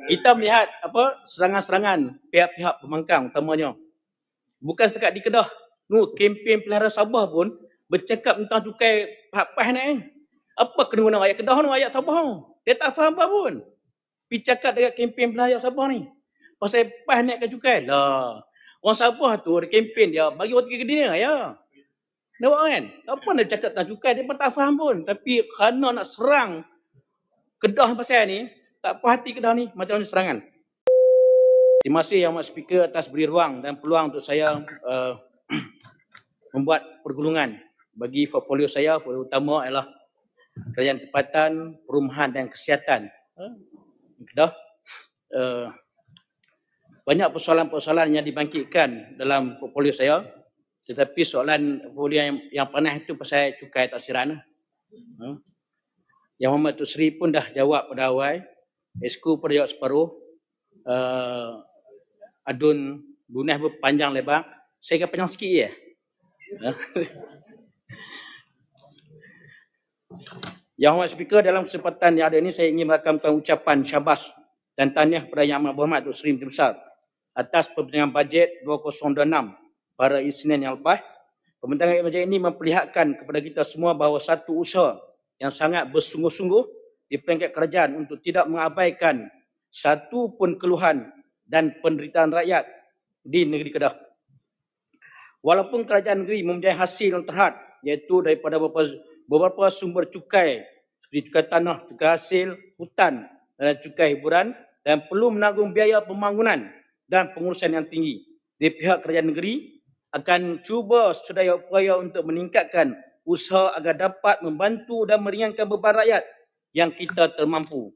Kita melihat serangan-serangan pihak-pihak pembangkang utamanya. Bukan setakat di Kedah. Kempen pelihara Sabah pun bercakap tentang cukai PAS ni. Apa kena guna rakyat Kedah ni, rakyat Sabah ni? Dia tak faham apa pun. Pergi cakap dekat kempen pelihara Sabah ni. Pasal PAS naikkan cukai. Lah. Orang Sabah tu ada kempen dia, bagi roti ke dia ya. Nampak kan? Apa nak cakap tentang cukai, dia pun tak faham pun. Tapi kerana nak serang Kedah pasal ni, tak puas hati Kedah ni, macam mana serangan. Terima kasih Yang Amat Speaker atas beri ruang dan peluang untuk saya membuat pergulungan bagi portfolio saya. Portfolio utama adalah kerajaan tempatan, perumahan dan kesihatan. Kedah. Banyak persoalan-persoalan yang dibangkitkan dalam portfolio saya. Tetapi soalan portfolio yang panas itu pasal cukai taksiran. Yang Muhammad Tun Sri pun dah jawab pada awal. Esko pun jawab separuh. Adun Bunah pun panjang lebar. Saya akan panjang sikit je. Yang Muhammad Speaker, dalam kesempatan yang ada ini saya ingin merakamkan ucapan syabas dan tahniah kepada Yang Amat Berhormat Dr. Seri Menteri Besar atas pembincangan bajet 2026 pada Isnin yang lepas. Pembincangan bajet ini memperlihatkan kepada kita semua bahawa satu usaha yang sangat bersungguh-sungguh di peringkat kerajaan untuk tidak mengabaikan satu pun keluhan dan penderitaan rakyat di negeri Kedah. Walaupun kerajaan negeri mempunyai hasil yang terhad, iaitu daripada beberapa sumber cukai seperti cukai tanah, cukai hasil hutan dan cukai hiburan, dan perlu menanggung biaya pembangunan dan pengurusan yang tinggi. Di pihak kerajaan negeri akan cuba sedaya upaya untuk meningkatkan usaha agar dapat membantu dan meringankan beban rakyat yang kita termampu.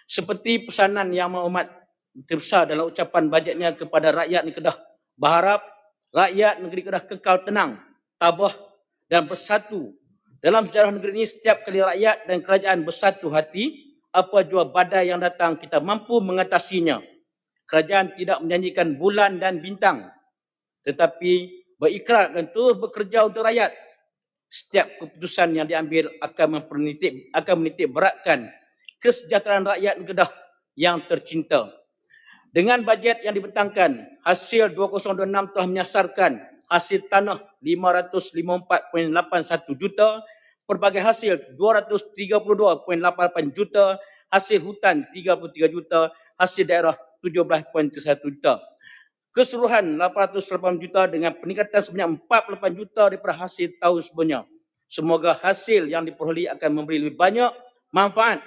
Seperti pesanan Yang Amat Menteri Besar dalam ucapan bajetnya kepada rakyat negeri Kedah, berharap rakyat negeri Kedah kekal tenang, tabah dan bersatu. Dalam sejarah negeri ini, setiap kali rakyat dan kerajaan bersatu hati, apa jua badai yang datang, kita mampu mengatasinya. Kerajaan tidak menjanjikan bulan dan bintang, tetapi berikrar dan terus bekerja untuk rakyat. Setiap keputusan yang diambil akan menitik beratkan kesejahteraan rakyat Kedah yang tercinta. Dengan bajet yang dibentangkan, hasil 2026 telah menyasarkan hasil tanah 554.81 juta, pelbagai hasil 232.88 juta, hasil hutan 33 juta, hasil daerah 17.31 juta. Keseluruhan 880 juta dengan peningkatan sebanyak 48 juta daripada hasil tahun sebelumnya. Semoga hasil yang diperolehi akan memberi lebih banyak manfaat